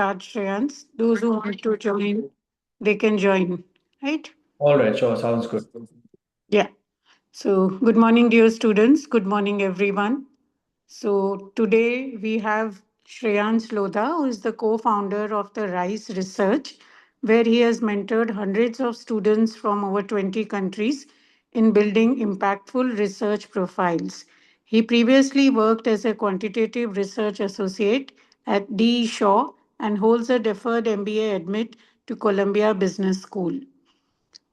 start, Shreyans. Those who want to join, they can join, right? All right, sure. Sounds good. Yeah. So, good morning, dear students. Good morning, everyone. So, today we have Shreyans Lodha, who is the co founder of the RISE Research, where he has mentored hundreds of students from over 20 countries in building impactful research profiles. He previously worked as a quantitative research associate at D. E. Shaw and holds a deferred MBA admit to Columbia Business School.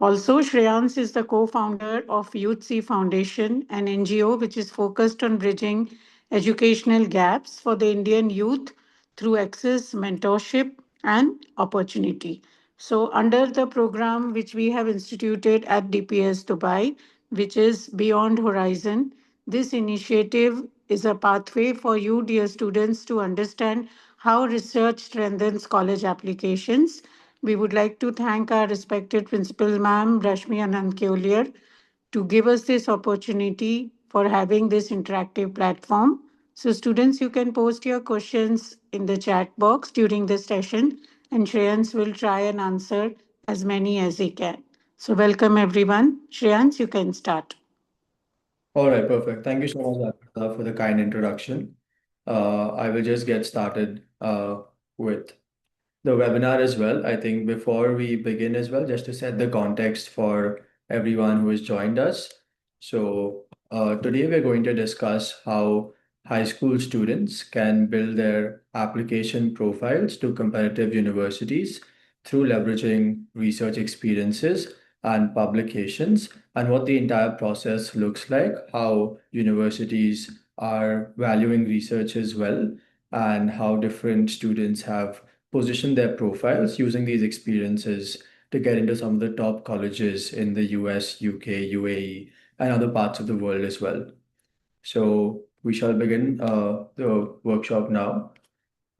Also, Shreyans is the co founder of Youth C Foundation, an NGO which is focused on bridging educational gaps for the Indian youth through access, mentorship, and opportunity. So, under the program which we have instituted at DPS Dubai, which is Beyond Horizon, this initiative is a pathway for you, dear students, to understand how research strengthens college applications. We would like to thank our respected principal, ma'am, Rashmi Anand Keolier, to give us this opportunity for having this interactive platform. So, students, you can post your questions in the chat box during this session, and Shreyans will try and answer as many as he can. So, welcome everyone. Shreyans, you can start. All right, perfect. Thank you so much, Arpita, for the kind introduction. I will just get started with the webinar as well. I think before we begin as well, just to set the context for everyone who has joined us. So, today we're going to discuss how high school students can build their application profiles to competitive universities through leveraging research experiences and publications, and what the entire process looks like, how universities are valuing research as well, and how different students have position their profiles using these experiences to get into some of the top colleges in the US, UK, UAE, and other parts of the world as well. So we shall begin the workshop now.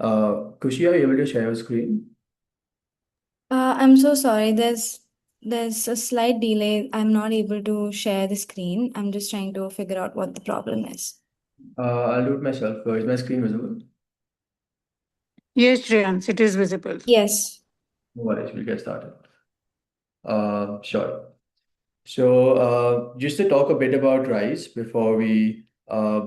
Kushi, are you able to share your screen? I'm so sorry. There's a slight delay. I'm not able to share the screen. I'm just trying to figure out what the problem is. I'll do it myself. Is my screen visible? Yes, Shreyans, it is visible. Yes. No worries, we'll get started. Sure. So, just to talk a bit about RISE before we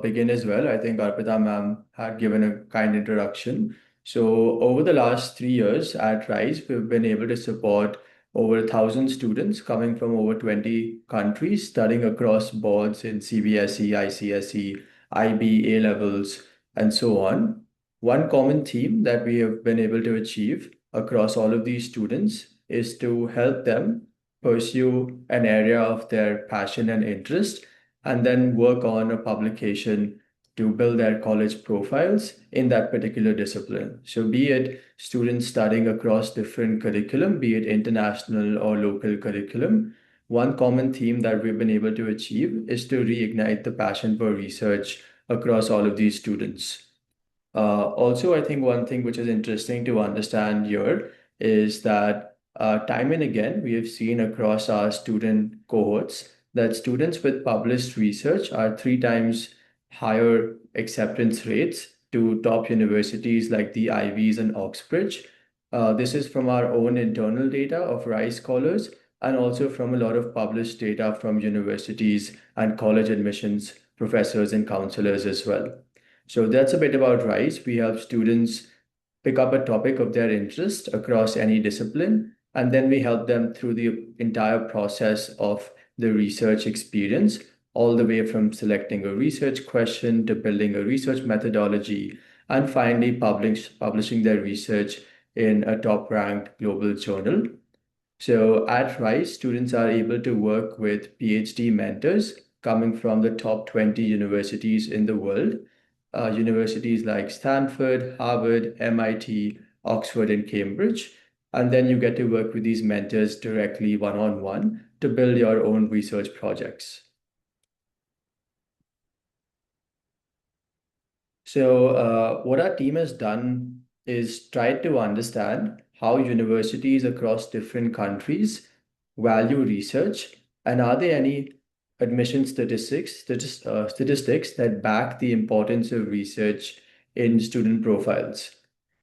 begin as well, I think Arpita ma'am had given a kind introduction. So, over the last 3 years at RISE, we've been able to support over 1,000 students coming from over 20 countries, studying across boards in CBSE, ICSE, IB, A levels, and so on. One common theme that we have been able to achieve across all of these students is to help them pursue an area of their passion and interest, and then work on a publication to build their college profiles in that particular discipline. So, be it students studying across different curriculum, be it international or local curriculum, one common theme that we've been able to achieve is to reignite the passion for research across all of these students. Also, I think one thing which is interesting to understand here is that time and again, we have seen across our student cohorts that students with published research are 3 times higher acceptance rates to top universities like the Ivies and Oxbridge. This is from our own internal data of RISE scholars and also from a lot of published data from universities and college admissions professors and counselors as well. So that's a bit about RISE. We help students pick up a topic of their interest across any discipline, and then we help them through the entire process of the research experience, all the way from selecting a research question to building a research methodology, and finally publishing their research in a top-ranked global journal. So at RISE, students are able to work with PhD mentors coming from the top 20 universities in the world, universities like Stanford, Harvard, MIT, Oxford, and Cambridge. And then you get to work with these mentors directly one on one to build your own research projects. So, what our team has done is try to understand how universities across different countries value research, and are there any admission statistics that back the importance of research in student profiles.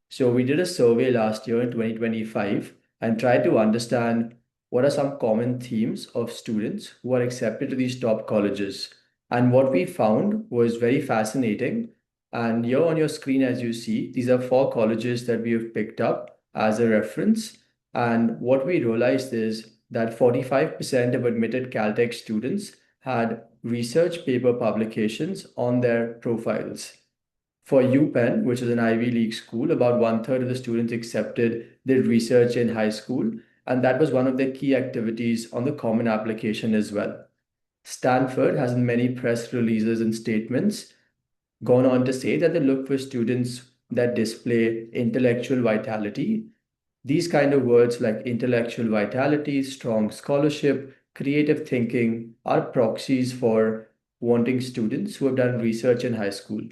So we did a survey last year in 2025 and tried to understand what are some common themes of students who are accepted to these top colleges. And what we found was very fascinating. And here on your screen, as you see, these are four colleges that we have picked up as a reference. And what we realized is that 45% of admitted Caltech students had research paper publications on their profiles. For UPenn, which is an Ivy League school, about one third of the students accepted did research in high school, and that was one of their key activities on the common application as well. Stanford has, in many press releases and statements, gone on to say that they look for students that display intellectual vitality. These kind of words like intellectual vitality, strong scholarship, creative thinking are proxies for wanting students who have done research in high school.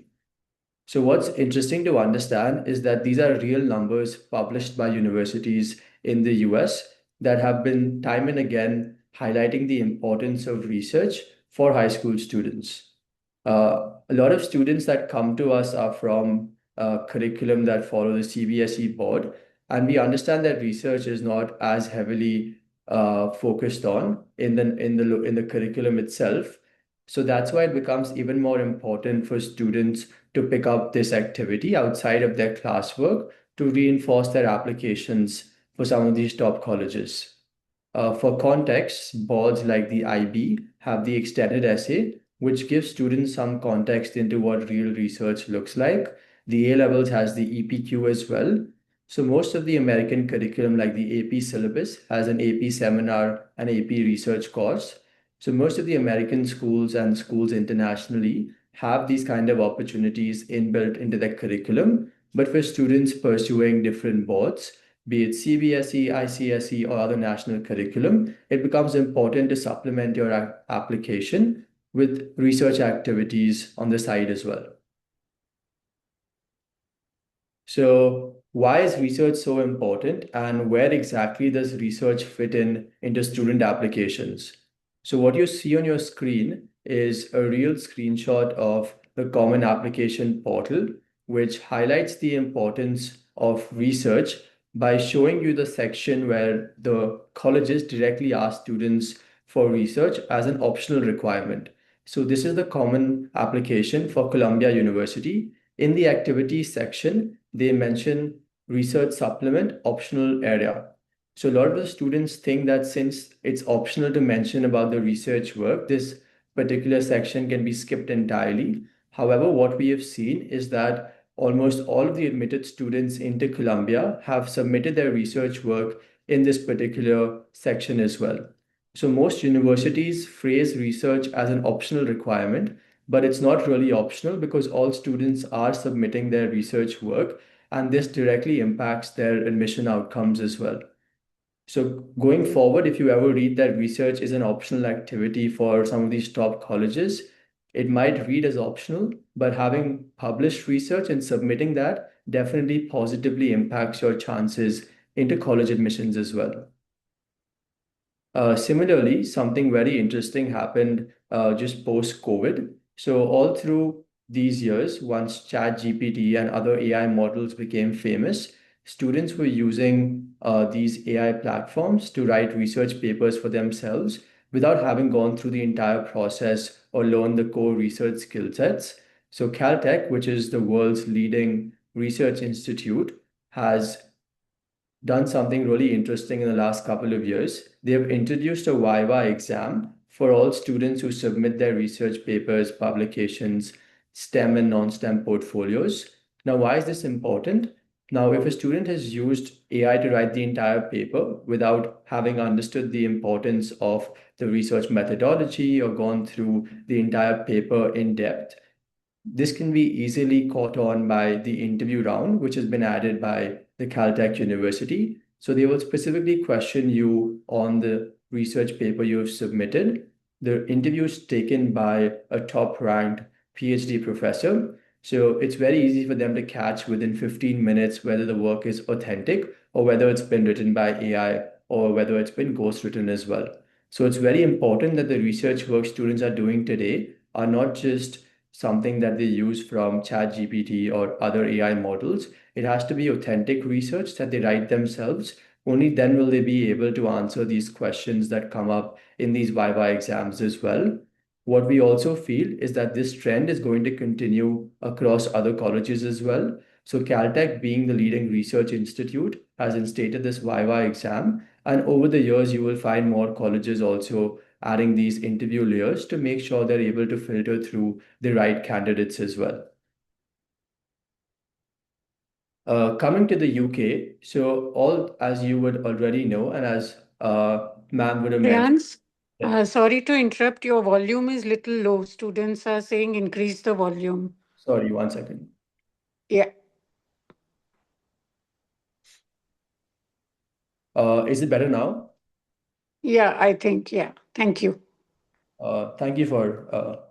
So, what's interesting to understand is that these are real numbers published by universities in the US that have been time and again highlighting the importance of research for high school students. A lot of students that come to us are from curriculum that follow the CBSE board, and we understand that research is not as heavily focused on in the curriculum itself. So that's why it becomes even more important for students to pick up this activity outside of their classwork to reinforce their applications for some of these top colleges. For context, boards like the IB have the extended essay, which gives students some context into what real research looks like. The A levels has the EPQ as well. So most of the American curriculum, like the AP syllabus, has an AP seminar and AP research course. So most of the American schools and schools internationally have these kind of opportunities inbuilt into their curriculum. But for students pursuing different boards, be it CBSE, ICSE, or other national curriculum, it becomes important to supplement your application with research activities on the side as well. So, why is research so important, and where exactly does research fit in into student applications? So, what you see on your screen is a real screenshot of the Common Application Portal, which highlights the importance of research by showing you the section where the colleges directly ask students for research as an optional requirement. So, this is the Common Application for Columbia University. In the activities section, they mention research supplement optional area. So a lot of the students think that since it's optional to mention about the research work, this particular section can be skipped entirely. However, what we have seen is that almost all of the admitted students into Columbia have submitted their research work in this particular section as well. So most universities phrase research as an optional requirement, but it's not really optional because all students are submitting their research work, and this directly impacts their admission outcomes as well. So going forward, if you ever read that research is an optional activity for some of these top colleges, it might read as optional, but having published research and submitting that definitely positively impacts your chances into college admissions as well. Similarly, something very interesting happened just post-COVID. So all through these years, once ChatGPT and other AI models became famous, students were using these AI platforms to write research papers for themselves without having gone through the entire process or learn the core research skill sets. So Caltech, which is the world's leading research institute, has done something really interesting in the last couple of years. They have introduced a Viva exam for all students who submit their research papers, publications, STEM and non-STEM portfolios. Now, why is this important? Now, if a student has used AI to write the entire paper without having understood the importance of the research methodology or gone through the entire paper in depth, this can be easily caught on by the interview round, which has been added by the Caltech University. So they will specifically question you on the research paper you have submitted. The interview is taken by a top-ranked PhD professor. So it's very easy for them to catch within 15 minutes whether the work is authentic or whether it's been written by AI or whether it's been ghostwritten as well. So it's very important that the research work students are doing today are not just something that they use from ChatGPT or other AI models. It has to be authentic research that they write themselves. Only then will they be able to answer these questions that come up in these Viva exams as well. What we also feel is that this trend is going to continue across other colleges as well. So Caltech, being the leading research institute, has instated this Viva exam. And over the years, you will find more colleges also adding these interview layers to make sure they're able to filter through the right candidates as well. Coming to the UK, so all as you would already know, and as ma'am would have mentioned. Shreyansh, sorry to interrupt. Your volume is little low. Students are saying increase the volume. Sorry, 1 second. Yeah. Is it better now? Yeah, I think. Yeah. Thank you. Thank you for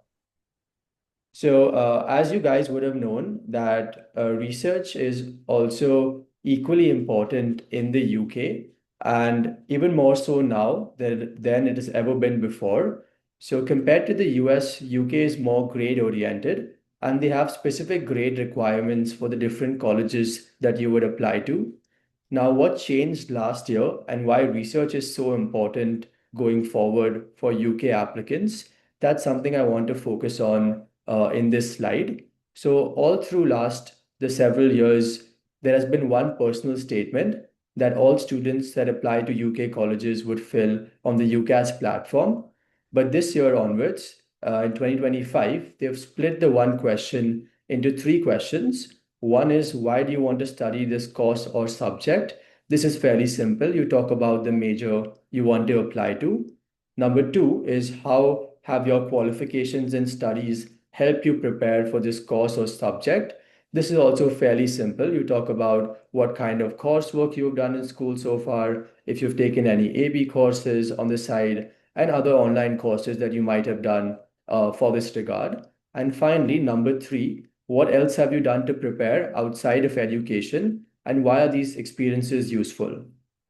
So, as you guys would have known, that research is also equally important in the UK, and even more so now than it has ever been before. So, compared to the US, UK is more grade oriented, and they have specific grade requirements for the different colleges that you would apply to. Now, what changed last year and why research is so important going forward for UK applicants? That's something I want to focus on in this slide. So, all through the several years, there has been one personal statement that all students that apply to UK colleges would fill on the UCAS platform. But this year onwards, in 2025, they've split the one question into three questions. One is, why do you want to study this course or subject? This is fairly simple. You talk about the major you want to apply to. Number two is, how have your qualifications and studies help you prepare for this course or subject? This is also fairly simple. You talk about what kind of coursework you've done in school so far, if you've taken any AB courses on the side, and other online courses that you might have done for this regard. And finally, number three, what else have you done to prepare outside of education, and why are these experiences useful?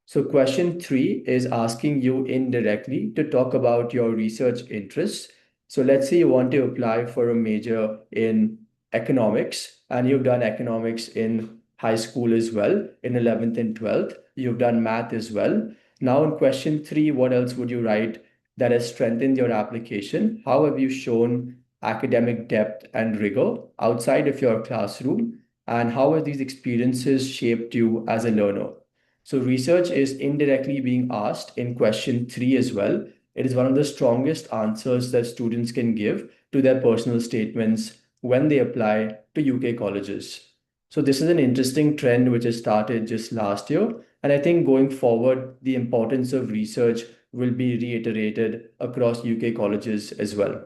So, question three is asking you indirectly to talk about your research interests. So, let's say you want to apply for a major in economics, and you've done economics in high school as well, in 11th and 12th. You've done math as well. Now, in question three, what else would you write that has strengthened your application? How have you shown academic depth and rigor outside of your classroom? And how have these experiences shaped you as a learner? So, research is indirectly being asked in question three as well. It is one of the strongest answers that students can give to their personal statements when they apply to UK colleges. So, this is an interesting trend which has started just last year. And I think going forward, the importance of research will be reiterated across UK colleges as well.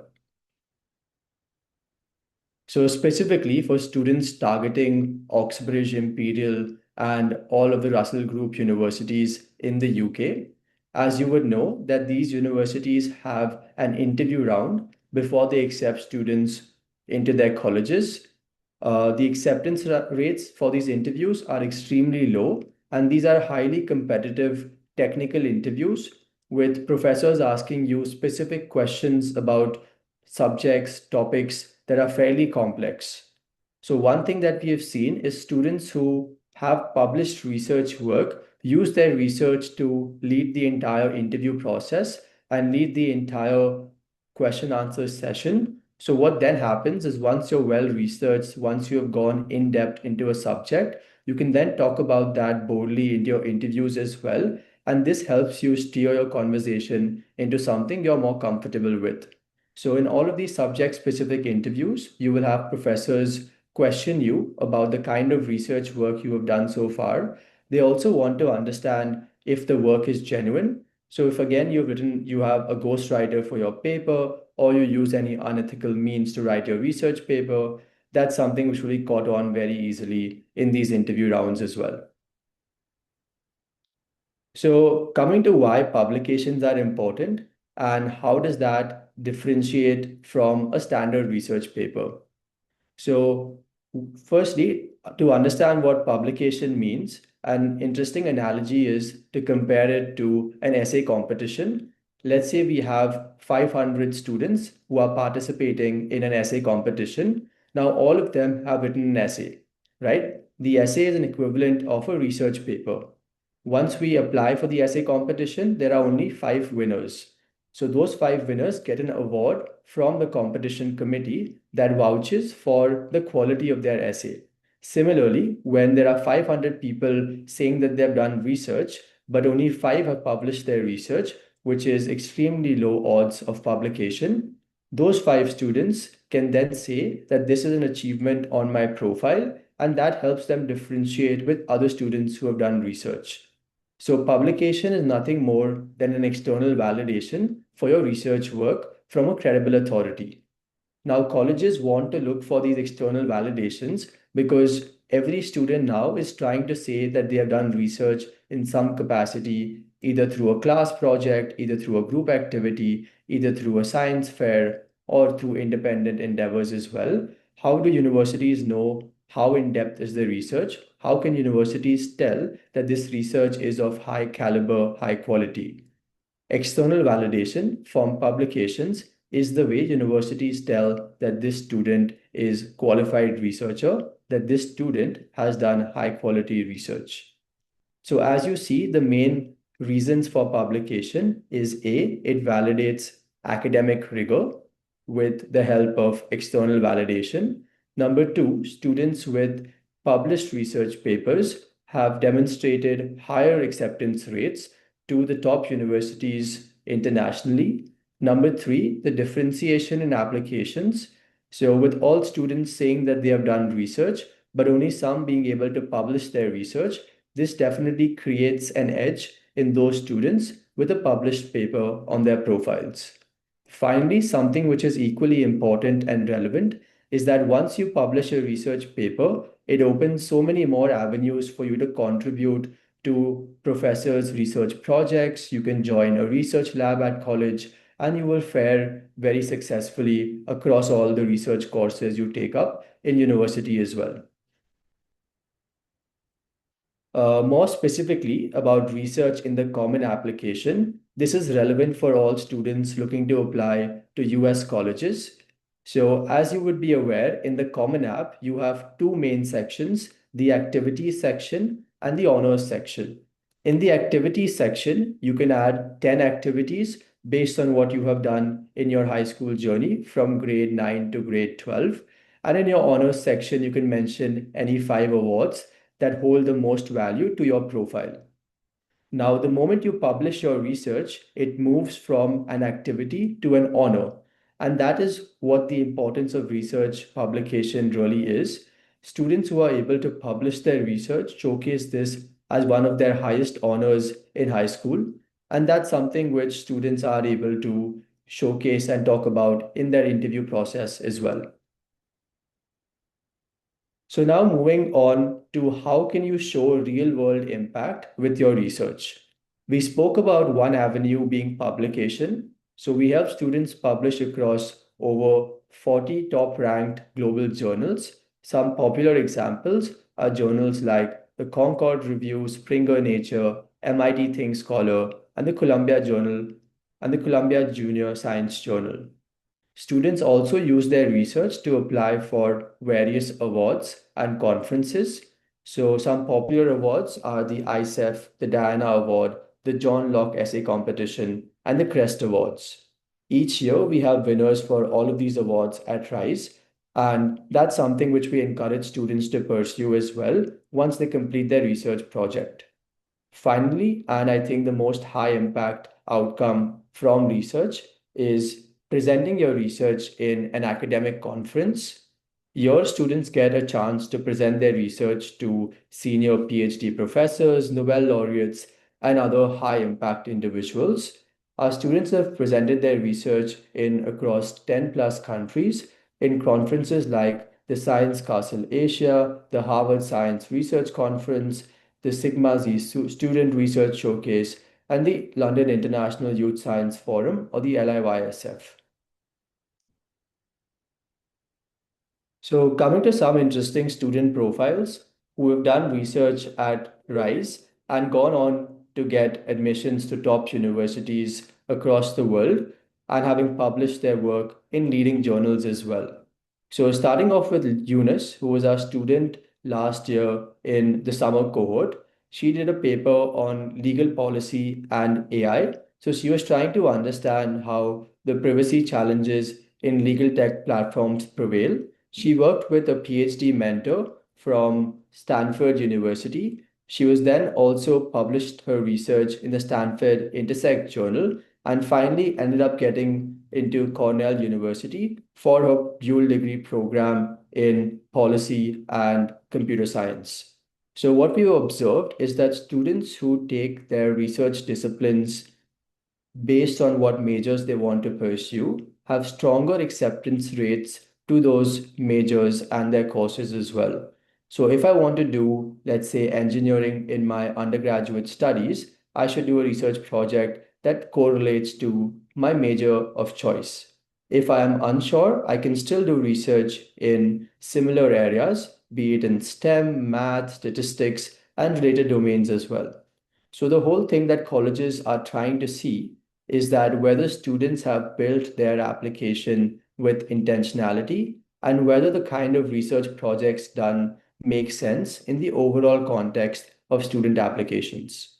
So specifically for students targeting Oxbridge, Imperial, and all of the Russell Group universities in the UK, as you would know, that these universities have an interview round before they accept students into their colleges. The acceptance rates for these interviews are extremely low, and these are highly competitive technical interviews with professors asking you specific questions about subjects, topics that are fairly complex. So, one thing that we have seen is students who have published research work use their research to lead the entire interview process and lead the entire question answer session. So, what then happens is once you're well researched, once you have gone in depth into a subject, you can then talk about that boldly in your interviews as well. And this helps you steer your conversation into something you're more comfortable with. So, in all of these subject specific interviews, you will have professors question you about the kind of research work you have done so far. They also want to understand if the work is genuine. So, if again you have a ghostwriter for your paper, or you use any unethical means to write your research paper, that's something which will be caught on very easily in these interview rounds as well. So, coming to why publications are important and how does that differentiate from a standard research paper? So, firstly, to understand what publication means, an interesting analogy is to compare it to an essay competition. let's say we have 500 students who are participating in an essay competition. Now, all of them have written an essay, right? The essay is an equivalent of a research paper. Once we apply for the essay competition, there are only five winners. So those five winners get an award from the competition committee that vouches for the quality of their essay. Similarly, when there are 500 people saying that they've done research, but only five have published their research, which is extremely low odds of publication, those five students can then say that this is an achievement on my profile, and that helps them differentiate with other students who have done research. So, publication is nothing more than an external validation for your research work from a credible authority. Now, colleges want to look for these external validations because every student now is trying to say that they have done research in some capacity, either through a class project, either through a group activity, either through a science fair, or through independent endeavors as well. How do universities know how in depth is the research? How can universities tell that this research is of high caliber, high quality? External validation from publications is the way universities tell that this student is qualified researcher, that this student has done high quality research. So as you see, the main reasons for publication is A, it validates academic rigor with the help of external validation. Number two, students with published research papers have demonstrated higher acceptance rates to the top universities internationally. Number three, the differentiation in applications. So, with all students saying that they have done research, but only some being able to publish their research, this definitely creates an edge in those students with a published paper on their profiles. Finally, something which is equally important and relevant is that once you publish a research paper, it opens so many more avenues for you to contribute to professors' research projects. You can join a research lab at college, and you will fare very successfully across all the research courses you take up in university as well. More specifically about research in the common application, this is relevant for all students looking to apply to US colleges. So, as you would be aware, in the common app, you have two main sections, the activities section and the honors section. In the activities section, you can add 10 activities based on what you have done in your high school journey from grade 9 to grade 12. And in your honors section, you can mention any five awards that hold the most value to your profile. Now, the moment you publish your research, it moves from an activity to an honor. And that is what the importance of research publication really is. Students who are able to publish their research showcase this as one of their highest honors in high school. And that's something which students are able to showcase and talk about in their interview process as well. So now moving on to how can you show real world impact with your research? We spoke about one avenue being publication. So we help students publish across over 40 top ranked global journals. Some popular examples are journals like the Concord Review, Springer Nature, MIT Think Scholar, and the Columbia Journal and the Columbia Junior Science Journal. Students also use their research to apply for various awards and conferences. So, some popular awards are the ICEF, the Diana Award, the John Locke Essay Competition, and the Crest Awards. Each year, we have winners for all of these awards at RISE, and that's something which we encourage students to pursue as well once they complete their research project. Finally, and I think the most high impact outcome from research is presenting your research in an academic conference. Your students get a chance to present their research to senior PhD professors, Nobel laureates, and other high impact individuals. Our students have presented their research in across 10 plus countries in conferences like the Science Castle Asia, the Harvard Science Research Conference, the Sigma Z Student Research Showcase, and the London International Youth Science Forum, or the LIYSF. So, coming to some interesting student profiles who have done research at RISE and gone on to get admissions to top universities across the world and having published their work in leading journals as well. So, starting off with Eunice, who was our student last year in the summer cohort, she did a paper on legal policy and AI. So, she was trying to understand how the privacy challenges in legal tech platforms prevail. She worked with a PhD mentor from Stanford University. She was then also published her research in the Stanford Intersect Journal and finally ended up getting into Cornell University for her dual degree program in policy and computer science. So, what we observed is that students who take their research disciplines based on what majors they want to pursue have stronger acceptance rates to those majors and their courses as well. So, if I want to do, let's say, engineering in my undergraduate studies, I should do a research project that correlates to my major of choice. If I am unsure, I can still do research in similar areas, be it in STEM, math, statistics, and related domains as well. So, the whole thing that colleges are trying to see is that whether students have built their application with intentionality and whether the kind of research projects done make sense in the overall context of student applications.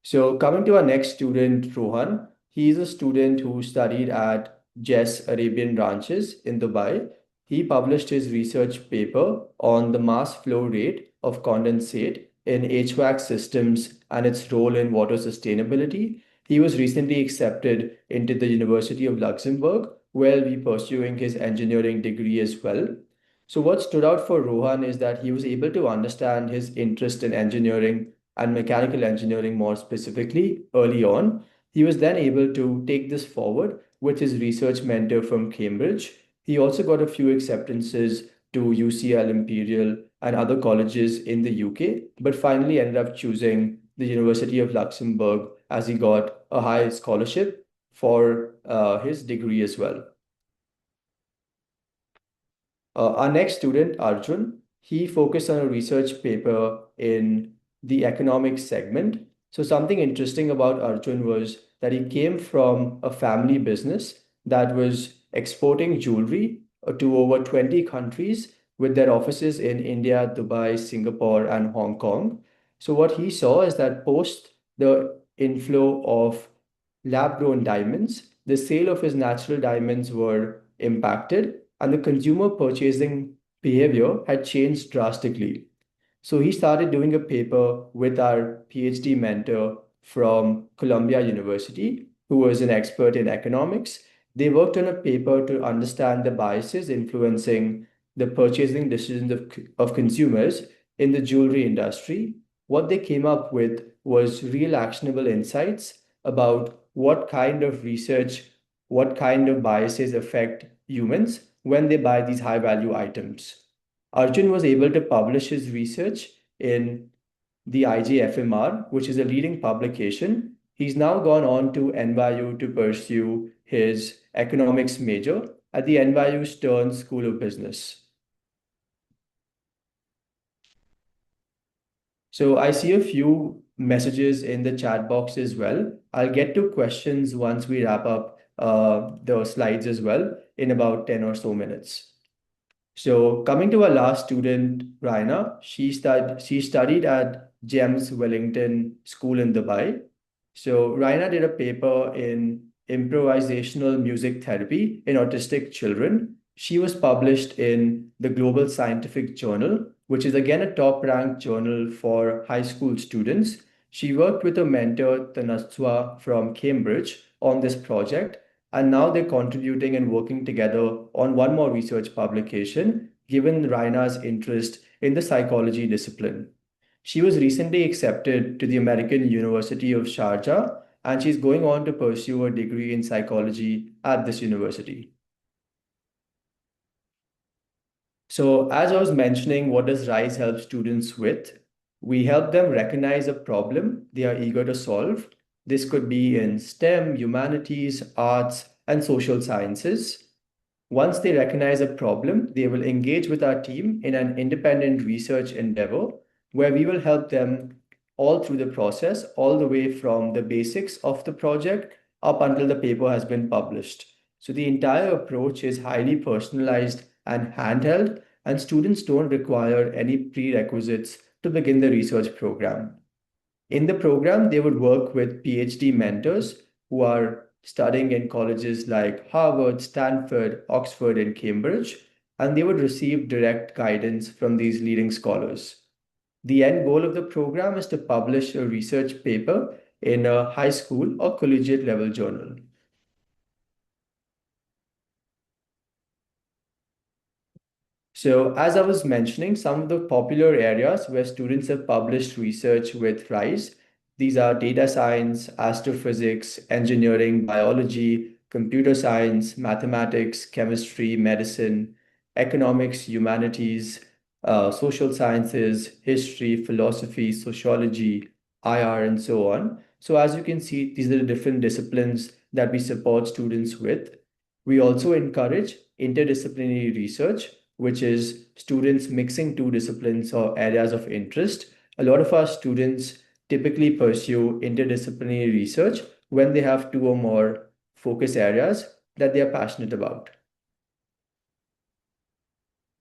So coming to our next student, Rohan, he is a student who studied at Jess Arabian Ranches in Dubai. He published his research paper on the mass flow rate of condensate in HVAC systems and its role in water sustainability. He was recently accepted into the University of Luxembourg, where he'll be pursuing his engineering degree as well. So what stood out for Rohan is that he was able to understand his interest in engineering and mechanical engineering more specifically early on. He was then able to take this forward with his research mentor from Cambridge. He also got a few acceptances to UCL Imperial and other colleges in the UK, but finally ended up choosing the University of Luxembourg as he got a high scholarship for his degree as well. Our next student, Arjun, he focused on a research paper in the economics segment. So, something interesting about Arjun was that he came from a family business that was exporting jewelry to over 20 countries with their offices in India, Dubai, Singapore, and Hong Kong. So, what he saw is that post the inflow of lab grown diamonds, the sale of his natural diamonds were impacted and the consumer purchasing behavior had changed drastically. So he started doing a paper with our PhD mentor from Columbia University, who was an expert in economics. They worked on a paper to understand the biases influencing the purchasing decisions of consumers in the jewelry industry. What they came up with was real actionable insights about what kind of research, what kind of biases affect humans when they buy these high value items. Arjun was able to publish his research in the IGFMR, which is a leading publication. He's now gone on to NYU to pursue his economics major at the NYU Stern School of Business. So I see a few messages in the chat box as well. I'll get to questions once we wrap up the slides as well in about 10 or so minutes. So coming to our last student, Raina, she studied at GEMS Wellington School in Dubai. So Raina did a paper in improvisational music therapy in autistic children. She was published in the Global Scientific Journal, which is again a top-ranked journal for high school students. She worked with a mentor, Tanaswa from Cambridge, on this project, and now they're contributing and working together on one more research publication, given Raina's interest in the psychology discipline. She was recently accepted to the American University of Sharjah, and she's going on to pursue a degree in psychology at this university. So, as I was mentioning, what does RISE help students with? We help them recognize a problem they are eager to solve. This could be in STEM, humanities, arts, and social sciences. Once they recognize a problem, they will engage with our team in an independent research endeavor where we will help them all through the process, all the way from the basics of the project up until the paper has been published. So the entire approach is highly personalized and handheld, and students don't require any prerequisites to begin the research program. In the program, they would work with PhD mentors who are studying in colleges like Harvard, Stanford, Oxford, and Cambridge, and they would receive direct guidance from these leading scholars. The end goal of the program is to publish a research paper in a high school or collegiate level journal. So, as I was mentioning, some of the popular areas where students have published research with RISE, these are data science, astrophysics, engineering, biology, computer science, mathematics, chemistry, medicine, economics, humanities, social sciences, history, philosophy, sociology, IR, and so on. So, as you can see, these are the different disciplines that we support students with. We also encourage interdisciplinary research, which is students mixing two disciplines or areas of interest. A lot of our students typically pursue interdisciplinary research when they have two or more focus areas that they are passionate about.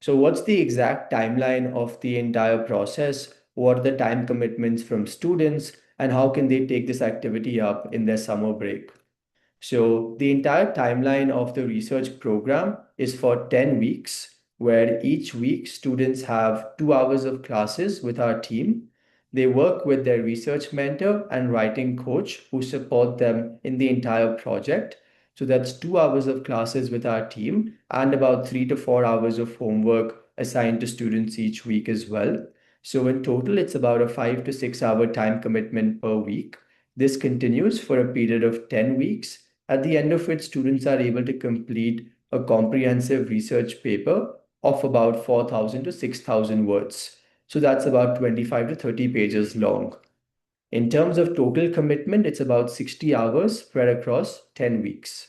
So, what's the exact timeline of the entire process? What are the time commitments from students, and how can they take this activity up in their summer break? So the entire timeline of the research program is for 10 weeks, where each week students have 2 hours of classes with our team. They work with their research mentor and writing coach who support them in the entire project. So that's 2 hours of classes with our team and about 3 to 4 hours of homework assigned to students each week as well. So in total, it's about a 5 to 6 hour time commitment per week. This continues for a period of 10 weeks, at the end of it, students are able to complete a comprehensive research paper of about 4,000 to 6,000 words. So that's about 25 to 30 pages long. In terms of total commitment, it's about 60 hours spread across 10 weeks.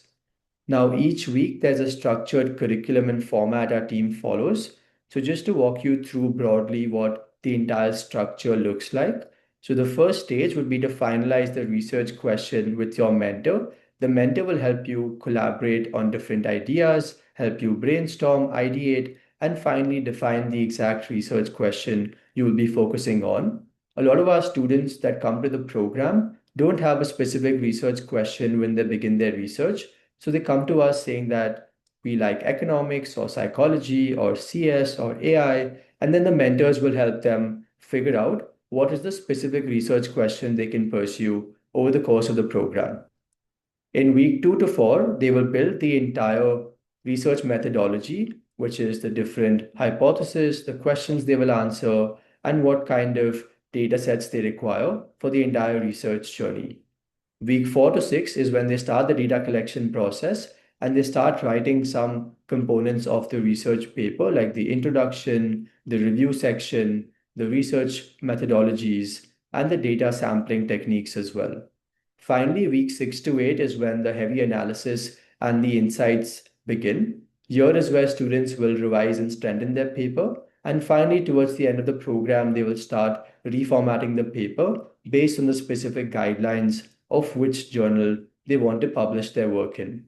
Now, each week there's a structured curriculum and format our team follows. So, just to walk you through broadly what the entire structure looks like. So, the first stage would be to finalize the research question with your mentor. The mentor will help you collaborate on different ideas, help you brainstorm, ideate, and finally define the exact research question you will be focusing on. A lot of our students that come to the program don't have a specific research question when they begin their research. So they come to us saying that we like economics or psychology or CS or AI, and then the mentors will help them figure out what is the specific research question they can pursue over the course of the program. In week 2 to 4, they will build the entire research methodology, which is the different hypotheses, the questions they will answer, and what kind of data sets they require for the entire research journey. Week 4 to 6 is when they start the data collection process and they start writing some components of the research paper, like the introduction, the review section, the research methodologies, and the data sampling techniques as well. Finally, week 6 to 8 is when the heavy analysis and the insights begin. Here is where students will revise and strengthen their paper. And finally, towards the end of the program, they will start reformatting the paper based on the specific guidelines of which journal they want to publish their work in.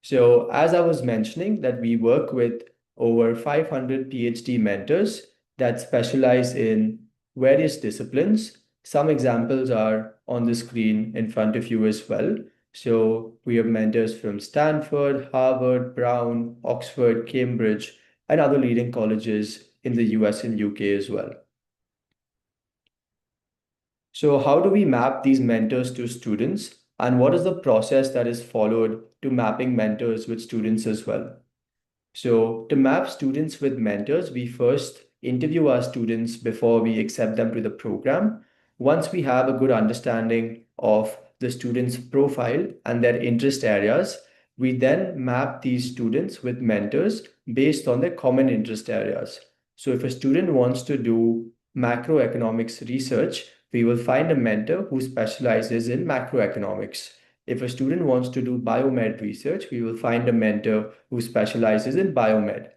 So, as I was mentioning, that we work with over 500 PhD mentors that specialize in various disciplines. Some examples are on the screen in front of you as well. So, we have mentors from Stanford, Harvard, Brown, Oxford, Cambridge, and other leading colleges in the US and UK as well. So, how do we map these mentors to students? And what is the process that is followed to mapping mentors with students as well? So, to map students with mentors, we first interview our students before we accept them to the program. Once we have a good understanding of the student's profile and their interest areas, we then map these students with mentors based on their common interest areas. So, if a student wants to do macroeconomics research, we will find a mentor who specializes in macroeconomics. If a student wants to do biomed research, we will find a mentor who specializes in biomed.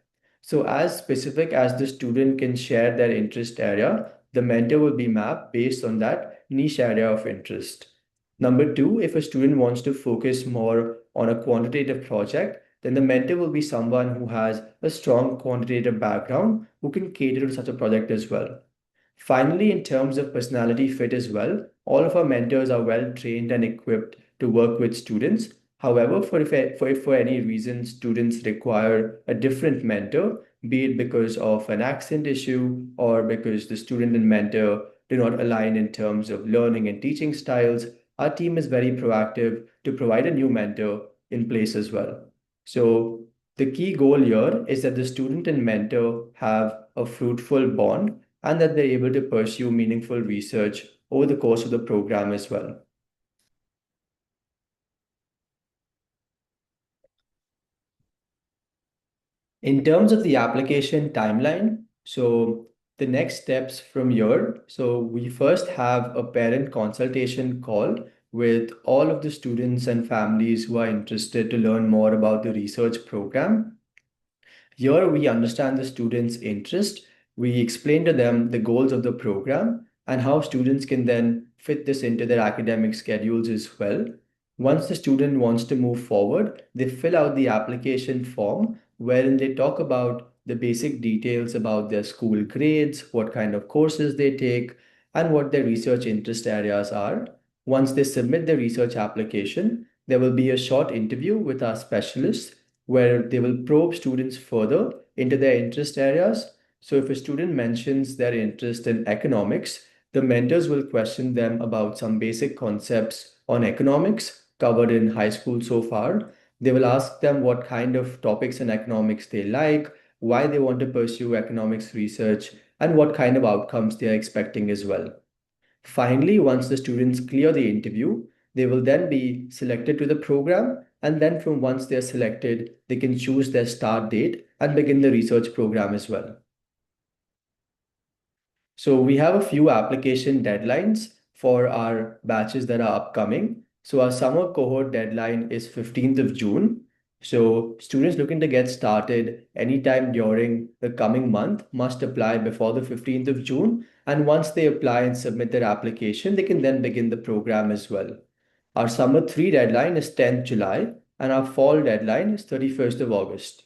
So as specific as the student can share their interest area, the mentor will be mapped based on that niche area of interest. Number two, if a student wants to focus more on a quantitative project, then the mentor will be someone who has a strong quantitative background who can cater to such a project as well. Finally, in terms of personality fit as well, all of our mentors are well trained and equipped to work with students. However, if for any reason students require a different mentor, be it because of an accent issue or because the student and mentor do not align in terms of learning and teaching styles, our team is very proactive to provide a new mentor in place as well. So the key goal here is that the student and mentor have a fruitful bond and that they're able to pursue meaningful research over the course of the program as well. In terms of the application timeline, so the next steps from here, so we first have a parent consultation call with all of the students and families who are interested to learn more about the research program. Here we understand the students' interest. We explain to them the goals of the program and how students can then fit this into their academic schedules as well. Once the student wants to move forward, they fill out the application form wherein they talk about the basic details about their school grades, what kind of courses they take, and what their research interest areas are. Once they submit the research application, there will be a short interview with our specialists where they will probe students further into their interest areas. So, if a student mentions their interest in economics, the mentors will question them about some basic concepts on economics covered in high school so far. They will ask them what kind of topics in economics they like, why they want to pursue economics research, and what kind of outcomes they are expecting as well. Finally, once the students clear the interview, they will then be selected to the program. And then, from once they're selected, they can choose their start date and begin the research program as well. So, we have a few application deadlines for our batches that are upcoming. So, our summer cohort deadline is 15th of June. So, students looking to get started anytime during the coming month must apply before the 15th of June. And once they apply and submit their application, they can then begin the program as well. Our summer 3 deadline is 10th July, and our fall deadline is 31st of August.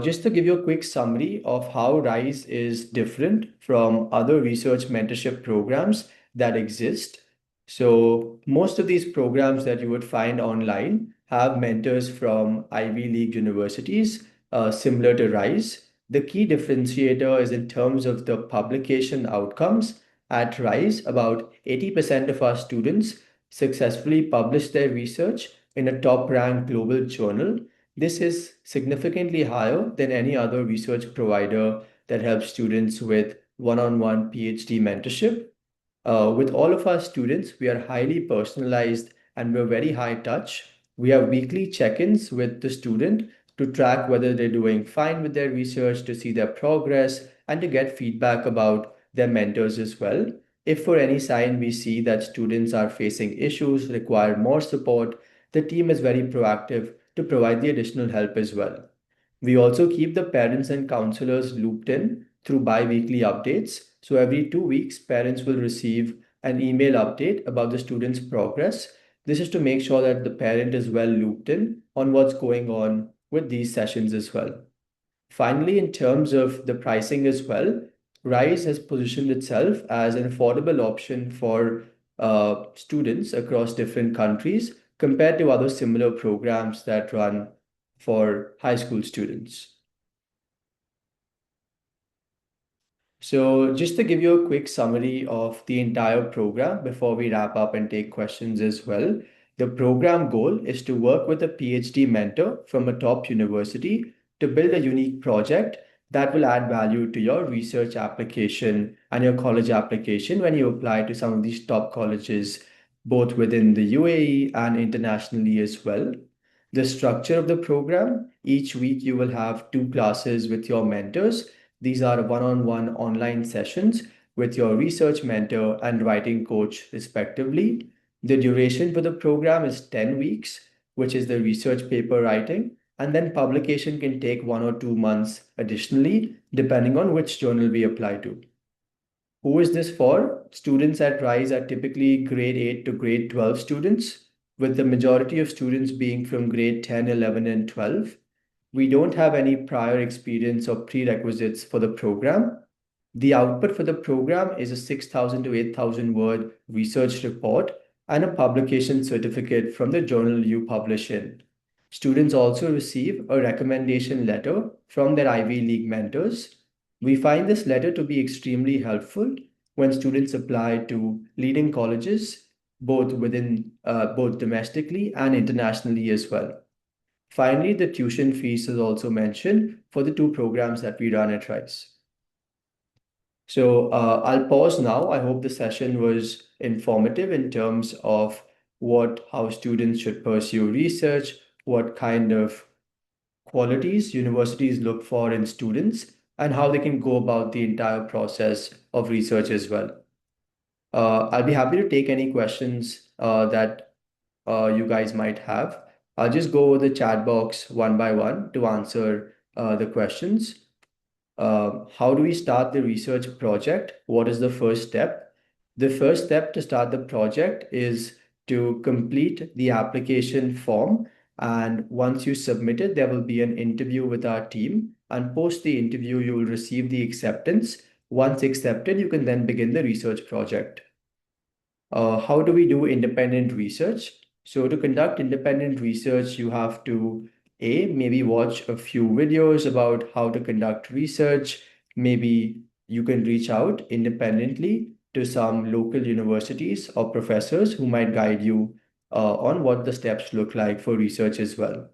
Just to give you a quick summary of how RISE is different from other research mentorship programs that exist. So, most of these programs that you would find online have mentors from Ivy League universities, similar to RISE. The key differentiator is in terms of the publication outcomes. At RISE, about 80% of our students successfully publish their research in a top ranked global journal. This is significantly higher than any other research provider that helps students with one-on-one PhD mentorship. With all of our students, we are highly personalized and we're very high touch. We have weekly check-ins with the student to track whether they're doing fine with their research, to see their progress, and to get feedback about their mentors as well. If for any sign we see that students are facing issues, require more support, the team is very proactive to provide the additional help as well. We also keep the parents and counselors looped in through bi-weekly updates. So every 2 weeks, parents will receive an email update about the student's progress. This is to make sure that the parent is well looped in on what's going on with these sessions as well. Finally, in terms of the pricing as well, RISE has positioned itself as an affordable option for students across different countries compared to other similar programs that run for high school students. So, just to give you a quick summary of the entire program before we wrap up and take questions as well, the program goal is to work with a PhD mentor from a top university to build a unique project that will add value to your research application and your college application when you apply to some of these top colleges, both within the UAE and internationally as well. The structure of the program, each week you will have two classes with your mentors. These are one-on-one online sessions with your research mentor and writing coach, respectively. The duration for the program is 10 weeks, which is the research paper writing, and then publication can take 1 or 2 months additionally, depending on which journal we apply to. Who is this for? Students at RISE are typically grade 8 to grade 12 students, with the majority of students being from grade 10, 11, and 12. We don't have any prior experience or prerequisites for the program. The output for the program is a 6,000 to 8,000 word research report and a publication certificate from the journal you publish in. Students also receive a recommendation letter from their Ivy League mentors. We find this letter to be extremely helpful when students apply to leading colleges, both domestically and internationally as well. Finally, the tuition fees is also mentioned for the two programs that we run at RISE. So I'll pause now. I hope the session was informative in terms of how students should pursue research, what kind of qualities universities look for in students, and how they can go about the entire process of research as well. I'll be happy to take any questions that you guys might have. I'll just go over the chat box one by one to answer the questions. How do we start the research project? What is the first step? The first step to start the project is to complete the application form. And once you submit it, there will be an interview with our team. And post the interview, you will receive the acceptance. Once accepted, you can then begin the research project. How do we do independent research? So to conduct independent research, you have to maybe watch a few videos about how to conduct research. Maybe you can reach out independently to some local universities or professors who might guide you on what the steps look like for research as well.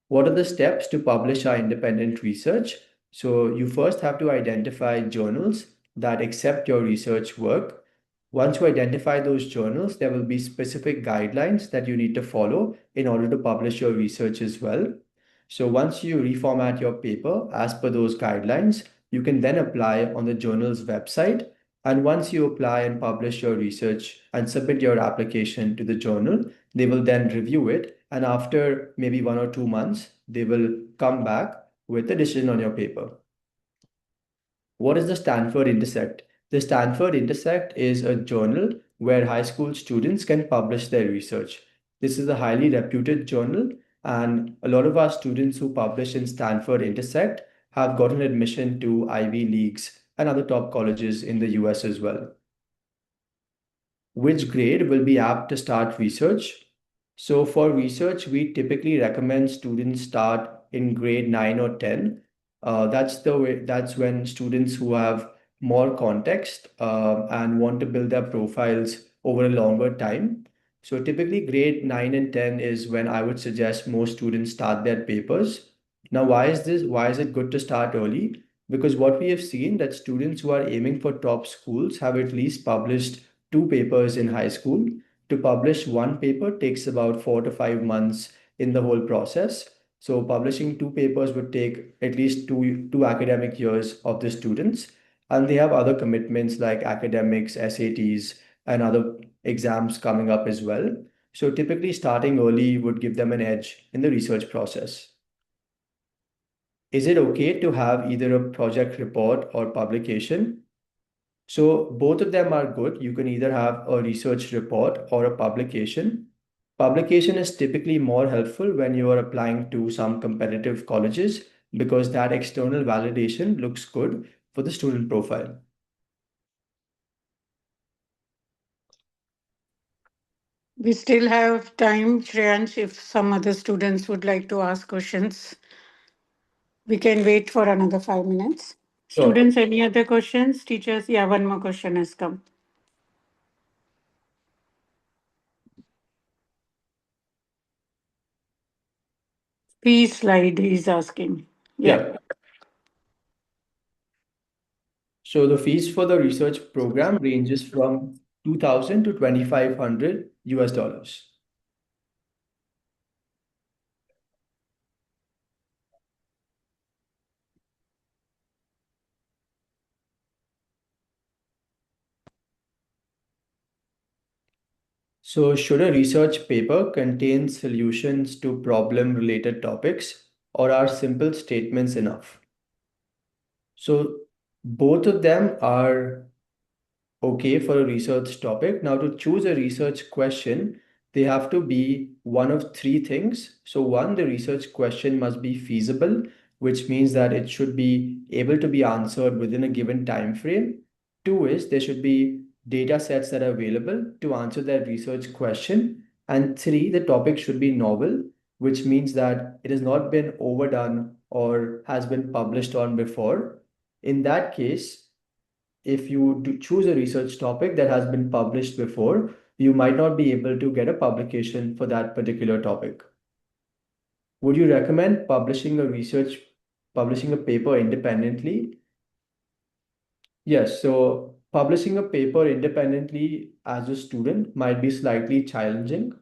What are the steps to publish our independent research? So you first have to identify journals that accept your research work. Once you identify those journals, there will be specific guidelines that you need to follow in order to publish your research as well. So once you reformat your paper as per those guidelines, you can then apply on the journal's website. And once you apply and publish your research and submit your application to the journal, they will then review it. And after maybe 1 or 2 months, they will come back with a decision on your paper. What is the Stanford Intersect? The Stanford Intersect is a journal where high school students can publish their research. This is a highly reputed journal, and a lot of our students who publish in Stanford Intersect have gotten admission to Ivy Leagues and other top colleges in the US as well. Which grade will be apt to start research? So for research, we typically recommend students start in grade 9 or 10. That's when students who have more context and want to build their profiles over a longer time. So typically grade 9 and 10 is when I would suggest most students start their papers. Now, why is this? Why is it good to start early? Because what we have seen that students who are aiming for top schools have at least published two papers in high school. To publish one paper takes about 4 to 5 months in the whole process. So publishing two papers would take at least two academic years of the students. And they have other commitments like academics, SATs, and other exams coming up as well. So typically starting early would give them an edge in the research process. Is it okay to have either a project report or publication? So both of them are good. You can either have a research report or a publication. Publication is typically more helpful when you are applying to some competitive colleges because that external validation looks good for the student profile. We still have time, Shreyansh, if some other students would like to ask questions. We can wait for another 5 minutes. Sure. Students, any other questions? Teachers, yeah, one more question has come. Please slide, he's asking. Yeah. Yeah. So the fees for the research program ranges from 2,000 to 2,500 US dollars. So, should a research paper contain solutions to problem-related topics, or are simple statements enough? So, both of them are okay for a research topic. Now, to choose a research question, they have to be one of three things. So, one, the research question must be feasible, which means that it should be able to be answered within a given time frame. Two is there should be data sets that are available to answer that research question. And three, the topic should be novel, which means that it has not been overdone or has been published on before. In that case, if you do choose a research topic that has been published before, you might not be able to get a publication for that particular topic. Would you recommend publishing a paper independently? Yes, so publishing a paper independently as a student might be slightly challenging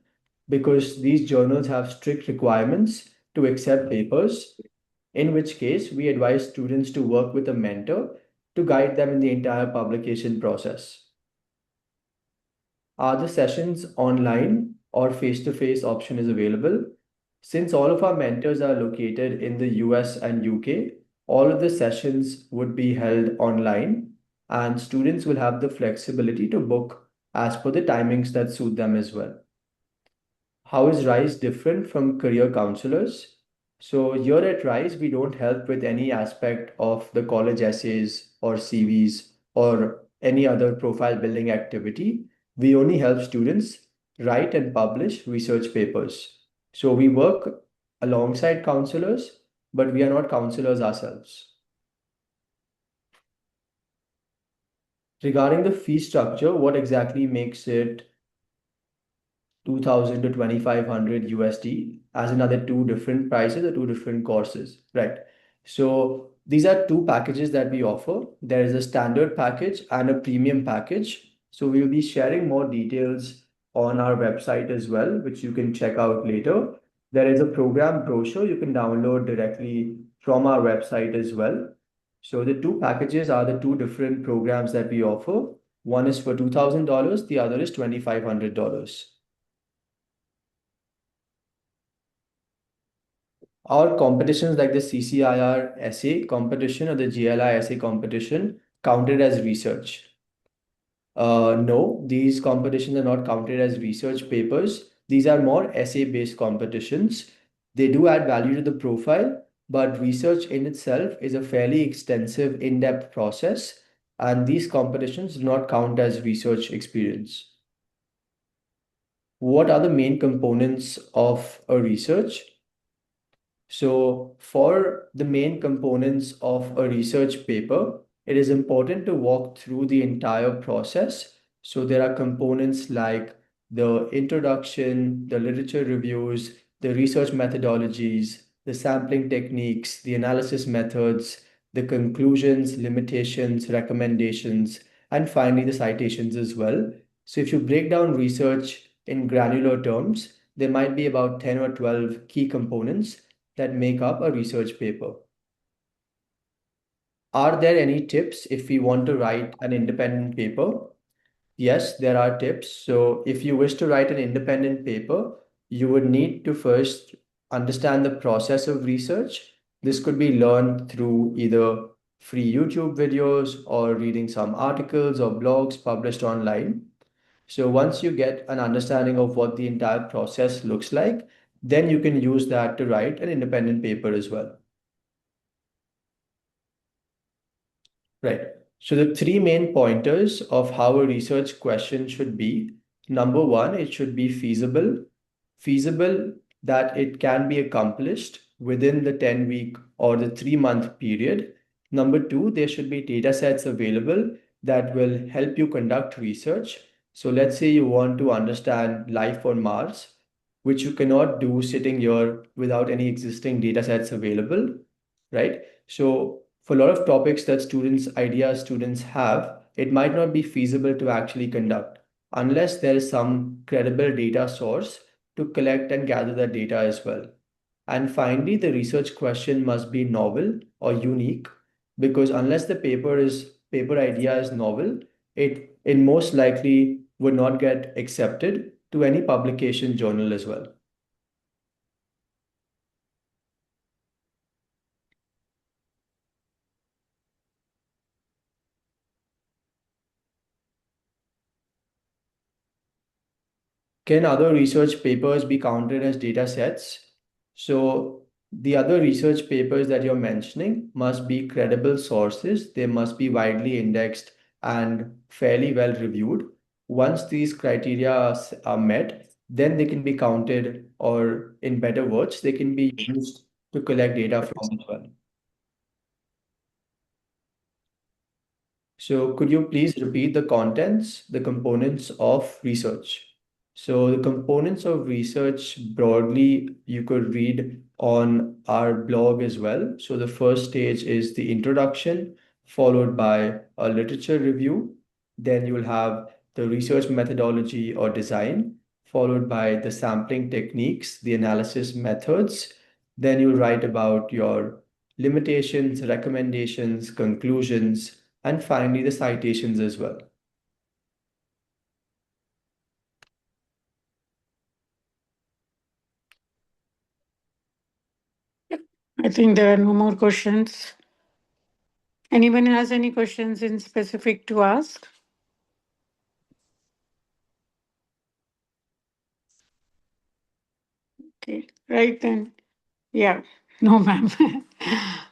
because these journals have strict requirements to accept papers, in which case we advise students to work with a mentor to guide them in the entire publication process. Are the sessions online or face-to-face option is available? Since all of our mentors are located in the US and UK, all of the sessions would be held online and students will have the flexibility to book as per the timings that suit them as well. How is RISE different from career counselors? So here at RISE, we don't help with any aspect of the college essays or CVs or any other profile building activity. We only help students write and publish research papers. So we work alongside counselors, but we are not counselors ourselves. Regarding the fee structure, what exactly makes it 2000 to 2500 USD as another two different prices or two different courses, right? So these are two packages that we offer. There is a standard package and a premium package. So we will be sharing more details on our website as well, which you can check out later. There is a program brochure you can download directly from our website as well. So the two packages are the two different programs that we offer. One is for $2,000, the other is $2,500. Our competitions like the CCIR essay competition or the GLI essay competition counted as research. No, these competitions are not counted as research papers. These are more essay-based competitions. They do add value to the profile, but research in itself is a fairly extensive, in-depth process, and these competitions do not count as research experience. What are the main components of a research? So, for the main components of a research paper, it is important to walk through the entire process. So, there are components like the introduction, the literature reviews, the research methodologies, the sampling techniques, the analysis methods, the conclusions, limitations, recommendations, and finally the citations as well. So, if you break down research in granular terms, there might be about 10 or 12 key components that make up a research paper. Are there any tips if we want to write an independent paper? Yes, there are tips. So, if you wish to write an independent paper, you would need to first understand the process of research. This could be learned through either free YouTube videos or reading some articles or blogs published online. So, once you get an understanding of what the entire process looks like, then you can use that to write an independent paper as well. Right. So the three main pointers of how a research question should be, number one, it should be feasible. Feasible that it can be accomplished within the 10-week or the 3-month period. Number two, there should be data sets available that will help you conduct research. So let's say you want to understand life on Mars, which you cannot do sitting here without any existing data sets available, right? So for a lot of topics that students have, it might not be feasible to actually conduct unless there is some credible data source to collect and gather that data as well. And finally, the research question must be novel or unique because unless the paper idea is novel, it most likely would not get accepted to any publication journal as well. Can other research papers be counted as data sets? So the other research papers that you're mentioning must be credible sources. They must be widely indexed and fairly well reviewed. Once these criteria are met, then they can be counted, or in better words, they can be used to collect data from as well. So could you please repeat the contents, the components of research? So the components of research broadly you could read on our blog as well. So the first stage is the introduction, followed by a literature review. Then you'll have the research methodology or design, followed by the sampling techniques, the analysis methods. Then you'll write about your limitations, recommendations, conclusions, and finally the citations as well. I think there are no more questions. Anyone has any questions in specific to ask? Okay, right then. Yeah, no, ma'am.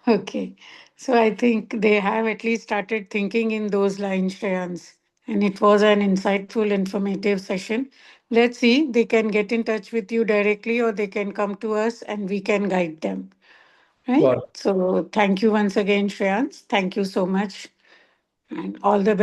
Okay. So I think they have at least started thinking in those lines, Shreyans. And it was an insightful, informative session. Let's see, they can get in touch with you directly or they can come to us and we can guide them. Right? Sure. So thank you once again, Shreyans. Thank you so much. And all the best.